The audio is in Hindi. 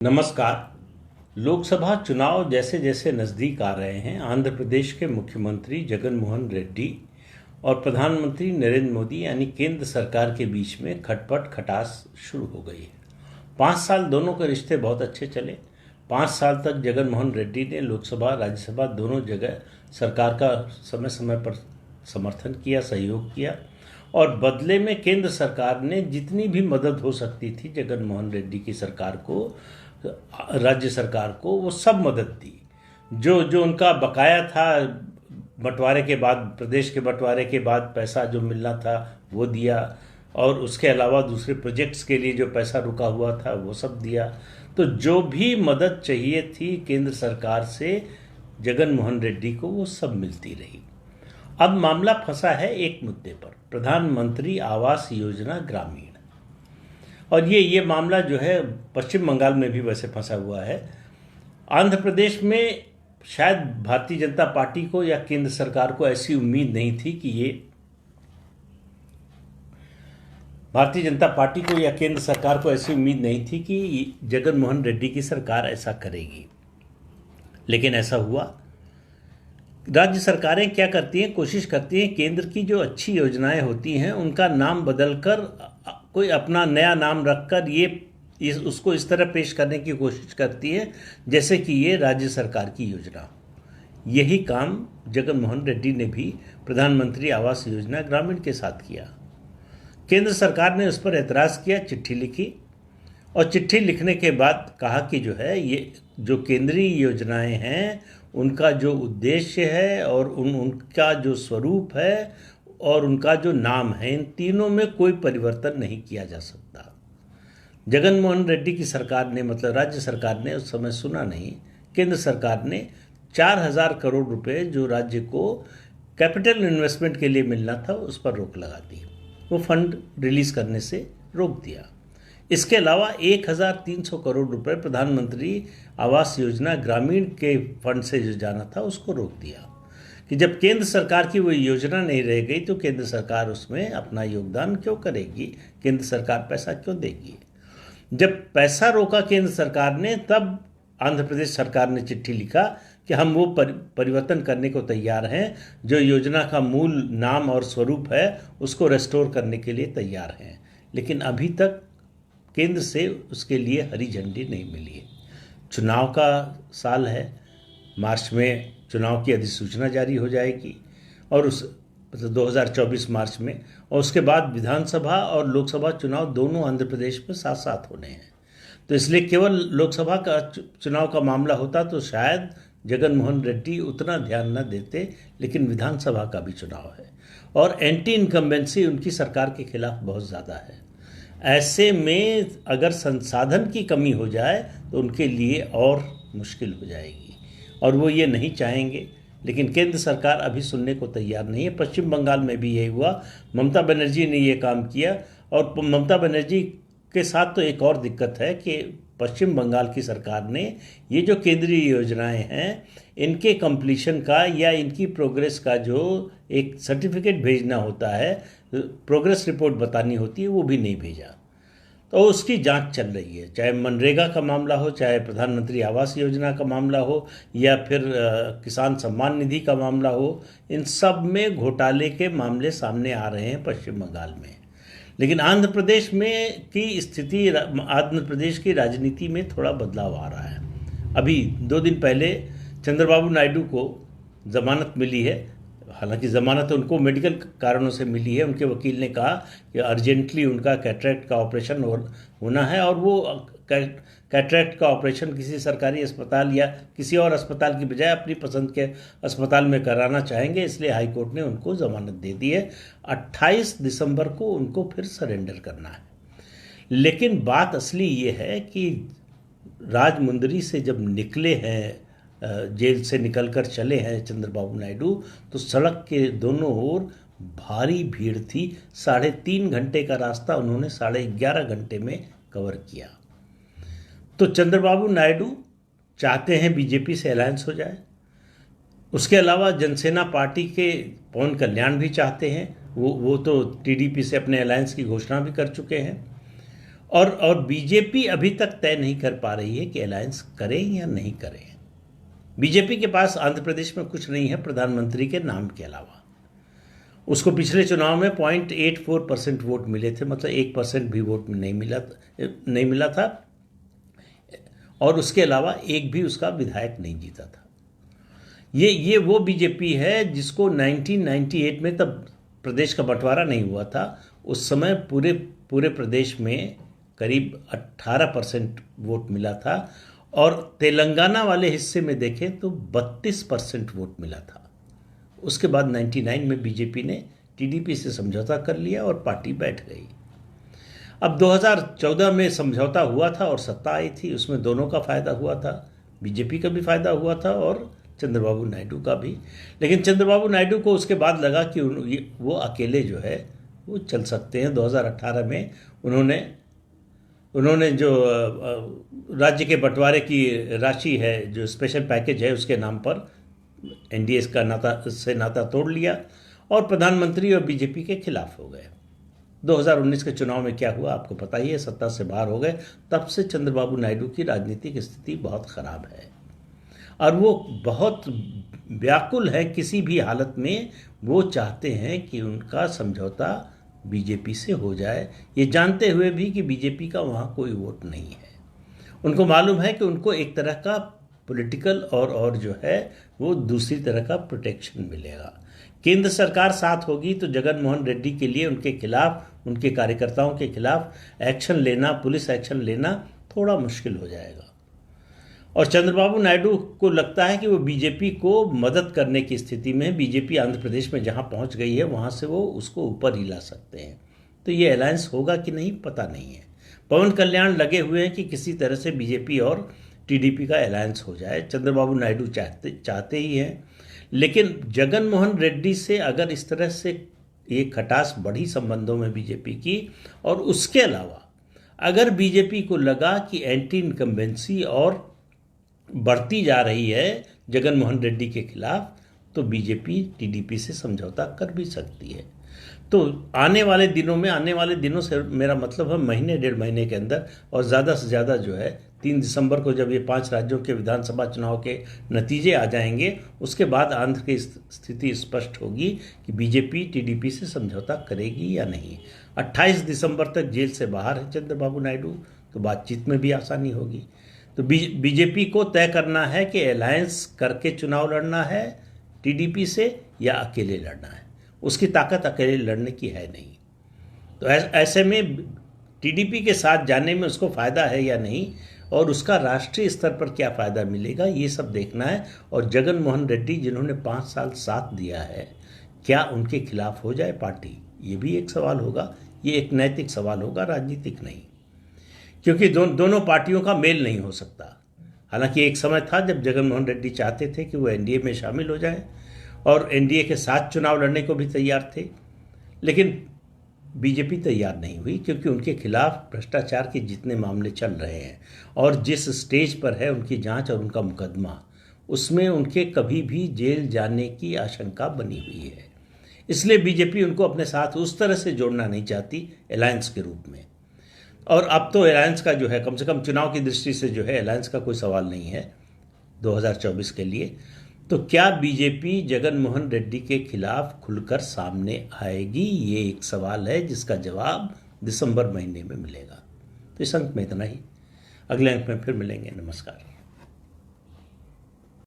नमस्कार। लोकसभा चुनाव जैसे जैसे नज़दीक आ रहे हैं, आंध्र प्रदेश के मुख्यमंत्री जगन मोहन रेड्डी और प्रधानमंत्री नरेंद्र मोदी यानी केंद्र सरकार के बीच में खटपट खटास शुरू हो गई है। 5 साल दोनों के रिश्ते बहुत अच्छे चले। 5 साल तक जगन मोहन रेड्डी ने लोकसभा राज्यसभा दोनों जगह सरकार का समय समय पर समर्थन किया, सहयोग किया और बदले में केंद्र सरकार ने जितनी भी मदद हो सकती थी जगन मोहन रेड्डी की सरकार को, राज्य सरकार को, वो सब मदद दी। जो जो उनका बकाया था बंटवारे के बाद, प्रदेश के बंटवारे के बाद पैसा जो मिलना था वो दिया और उसके अलावा दूसरे प्रोजेक्ट्स के लिए जो पैसा रुका हुआ था वो सब दिया। तो जो भी मदद चाहिए थी केंद्र सरकार से जगन मोहन रेड्डी को, वो सब मिलती रही। अब मामला फंसा है एक मुद्दे पर, प्रधानमंत्री आवास योजना ग्रामीण। और ये मामला जो है पश्चिम बंगाल में भी वैसे फंसा हुआ है। आंध्र प्रदेश में शायद भारतीय जनता पार्टी को या केंद्र सरकार को ऐसी उम्मीद नहीं थी कि ये भारतीय जनता पार्टी को या केंद्र सरकार को ऐसी उम्मीद नहीं थी कि जगन मोहन रेड्डी की सरकार ऐसा करेगी, लेकिन ऐसा हुआ। राज्य सरकारें क्या करती हैं, कोशिश करती हैं केंद्र की जो अच्छी योजनाएं होती हैं उनका नाम बदलकर कोई अपना नया नाम रखकर उसको इस तरह पेश करने की कोशिश करती है जैसे कि ये राज्य सरकार की योजना हो। यही काम जगन मोहन रेड्डी ने भी प्रधानमंत्री आवास योजना ग्रामीण के साथ किया। केंद्र सरकार ने उस पर एतराज़ किया, चिट्ठी लिखी और चिट्ठी लिखने के बाद कहा कि जो है ये जो केंद्रीय योजनाएं हैं उनका जो उद्देश्य है और उनका जो स्वरूप है और उनका जो नाम है, इन तीनों में कोई परिवर्तन नहीं किया जा सकता। जगन मोहन रेड्डी की सरकार ने, मतलब राज्य सरकार ने उस समय सुना नहीं। केंद्र सरकार ने 4,000 करोड़ रुपए जो राज्य को कैपिटल इन्वेस्टमेंट के लिए मिलना था उस पर रोक लगा दी, वो फंड रिलीज करने से रोक दिया। इसके अलावा 1,300 करोड़ रुपए प्रधानमंत्री आवास योजना ग्रामीण के फंड से जो जाना था उसको रोक दिया कि जब केंद्र सरकार की वो योजना नहीं रह गई तो केंद्र सरकार उसमें अपना योगदान क्यों करेगी, केंद्र सरकार पैसा क्यों देगी। जब पैसा रोका केंद्र सरकार ने, तब आंध्र प्रदेश सरकार ने चिट्ठी लिखा कि हम वो परिवर्तन करने को तैयार हैं, जो योजना का मूल नाम और स्वरूप है उसको रेस्टोर करने के लिए तैयार हैं। लेकिन अभी तक केंद्र से उसके लिए हरी झंडी नहीं मिली है। चुनाव का साल है, मार्च में चुनाव की अधिसूचना जारी हो जाएगी और उस 2024 मार्च में, और उसके बाद विधानसभा और लोकसभा चुनाव दोनों आंध्र प्रदेश में साथ साथ होने हैं। तो इसलिए केवल लोकसभा का चुनाव का मामला होता तो शायद जगन मोहन रेड्डी उतना ध्यान न देते, लेकिन विधानसभा का भी चुनाव है और एंटी इनकम्बेंसी उनकी सरकार के खिलाफ बहुत ज़्यादा है। ऐसे में अगर संसाधन की कमी हो जाए तो उनके लिए और मुश्किल हो जाएगी और वो ये नहीं चाहेंगे। लेकिन केंद्र सरकार अभी सुनने को तैयार नहीं है। पश्चिम बंगाल में भी यही हुआ, ममता बनर्जी ने ये काम किया और ममता बनर्जी के साथ तो एक और दिक्कत है कि पश्चिम बंगाल की सरकार ने ये जो केंद्रीय योजनाएं हैं इनके कंप्लीशन का या इनकी प्रोग्रेस का जो एक सर्टिफिकेट भेजना होता है, प्रोग्रेस रिपोर्ट बतानी होती है, वो भी नहीं भेजा। तो उसकी जांच चल रही है, चाहे मनरेगा का मामला हो, चाहे प्रधानमंत्री आवास योजना का मामला हो या फिर किसान सम्मान निधि का मामला हो। इन सब में घोटाले के मामले सामने आ रहे हैं पश्चिम बंगाल में। लेकिन आंध्र प्रदेश में की स्थिति, आंध्र प्रदेश की राजनीति में थोड़ा बदलाव आ रहा है। अभी 2 दिन पहले चंद्रबाबू नायडू को जमानत मिली है। हालांकि ज़मानत उनको मेडिकल कारणों से मिली है। उनके वकील ने कहा कि अर्जेंटली उनका कैटरेक्ट का ऑपरेशन होना है और वो कैटरेक्ट का ऑपरेशन किसी सरकारी अस्पताल या किसी और अस्पताल की बजाय अपनी पसंद के अस्पताल में कराना चाहेंगे, इसलिए हाईकोर्ट ने उनको ज़मानत दे दी है। 28 दिसंबर को उनको फिर सरेंडर करना है। लेकिन बात असली ये है कि राजमुंदरी से जब निकले हैं, जेल से निकलकर चले हैं चंद्रबाबू नायडू, तो सड़क के दोनों ओर भारी भीड़ थी। 3.5 घंटे का रास्ता उन्होंने 11.5 घंटे में कवर किया। तो चंद्रबाबू नायडू चाहते हैं बीजेपी से अलायंस हो जाए। उसके अलावा जनसेना पार्टी के पवन कल्याण भी चाहते हैं, वो तो टीडीपी से अपने अलायंस की घोषणा भी कर चुके हैं। और बीजेपी अभी तक तय नहीं कर पा रही है कि अलायंस करें या नहीं करें। बीजेपी के पास आंध्र प्रदेश में कुछ नहीं है प्रधानमंत्री के नाम के अलावा। उसको पिछले चुनाव में 0.84% वोट मिले थे, मतलब 1% भी वोट नहीं मिला था, और उसके अलावा एक भी उसका विधायक नहीं जीता था। ये वो बीजेपी है जिसको 1998 में, तब प्रदेश का बंटवारा नहीं हुआ था, उस समय पूरे प्रदेश में करीब 18% वोट मिला था, और तेलंगाना वाले हिस्से में देखें तो 32% वोट मिला था। उसके बाद 99 में बीजेपी ने टीडीपी से समझौता कर लिया और पार्टी बैठ गई। अब 2014 में समझौता हुआ था और सत्ता आई थी, उसमें दोनों का फायदा हुआ था, बीजेपी का भी फायदा हुआ था और चंद्रबाबू नायडू का भी। लेकिन चंद्रबाबू नायडू को उसके बाद लगा कि वो अकेले जो है वो चल सकते हैं। 2018 में उन्होंने जो राज्य के बंटवारे की राशि है, जो स्पेशल पैकेज है, उसके नाम पर एनडीए का नाता तोड़ लिया और प्रधानमंत्री और बीजेपी के खिलाफ हो गए। 2019 के चुनाव में क्या हुआ आपको पता ही है, सत्ता से बाहर हो गए। तब से चंद्रबाबू नायडू की राजनीतिक स्थिति बहुत खराब है और वो बहुत व्याकुल है। किसी भी हालत में वो चाहते हैं कि उनका समझौता बीजेपी से हो जाए, ये जानते हुए भी कि बीजेपी का वहाँ कोई वोट नहीं है। उनको मालूम है कि उनको एक तरह का पॉलिटिकल और जो है वो दूसरी तरह का प्रोटेक्शन मिलेगा। केंद्र सरकार साथ होगी तो जगन मोहन रेड्डी के लिए उनके खिलाफ, उनके कार्यकर्ताओं के खिलाफ एक्शन लेना, पुलिस एक्शन लेना थोड़ा मुश्किल हो जाएगा। और चंद्रबाबू नायडू को लगता है कि वो बीजेपी को मदद करने की स्थिति में, बीजेपी आंध्र प्रदेश में जहां पहुंच गई है वहां से वो उसको ऊपर ही ला सकते हैं। तो ये अलायंस होगा कि नहीं पता नहीं है। पवन कल्याण लगे हुए हैं कि किसी तरह से बीजेपी और टीडीपी का अलायंस हो जाए। चंद्रबाबू नायडू चाहते ही हैं, लेकिन जगन मोहन रेड्डी से अगर इस तरह से ये खटास बढ़ी संबंधों में बीजेपी की, और उसके अलावा अगर बीजेपी को लगा कि एंटी इनकम्बेंसी और बढ़ती जा रही है जगन मोहन रेड्डी के खिलाफ, तो बीजेपी टीडीपी से समझौता कर भी सकती है। तो आने वाले दिनों से मेरा मतलब है महीने डेढ़ महीने के अंदर, और ज़्यादा से ज़्यादा जो है 3 दिसंबर को जब ये 5 राज्यों के विधानसभा चुनाव के नतीजे आ जाएंगे, उसके बाद आंध्र की स्थिति स्पष्ट होगी कि बीजेपी टीडीपी से समझौता करेगी या नहीं। 28 दिसंबर तक जेल से बाहर है चंद्रबाबू नायडू, तो बातचीत में भी आसानी होगी। तो बीजेपी को तय करना है कि अलायंस करके चुनाव लड़ना है टीडीपी से या अकेले लड़ना है। उसकी ताकत अकेले लड़ने की है नहीं। तो ऐसे में टीडीपी के साथ जाने में उसको फ़ायदा है या नहीं, और उसका राष्ट्रीय स्तर पर क्या फ़ायदा मिलेगा, ये सब देखना है। और जगन मोहन रेड्डी जिन्होंने 5 साल साथ दिया है, क्या उनके खिलाफ हो जाए पार्टी, ये भी एक सवाल होगा। ये एक नैतिक सवाल होगा, राजनीतिक नहीं, क्योंकि दोनों पार्टियों का मेल नहीं हो सकता। हालांकि एक समय था जब जगन मोहन रेड्डी चाहते थे कि वो एनडीए में शामिल हो जाएं और एनडीए के साथ चुनाव लड़ने को भी तैयार थे, लेकिन बीजेपी तैयार नहीं हुई, क्योंकि उनके खिलाफ भ्रष्टाचार के जितने मामले चल रहे हैं और जिस स्टेज पर है उनकी जांच और उनका मुकदमा, उसमें उनके कभी भी जेल जाने की आशंका बनी हुई है। इसलिए बीजेपी उनको अपने साथ उस तरह से जोड़ना नहीं चाहती अलायंस के रूप में। और अब तो अलायंस का जो है, कम से कम चुनाव की दृष्टि से जो है, अलायंस का कोई सवाल नहीं है 2024 के लिए। तो क्या बीजेपी जगन मोहन रेड्डी के खिलाफ खुलकर सामने आएगी, ये एक सवाल है जिसका जवाब दिसंबर महीने में मिलेगा। तो इस अंक में इतना ही, अगले अंक में फिर मिलेंगे। नमस्कार।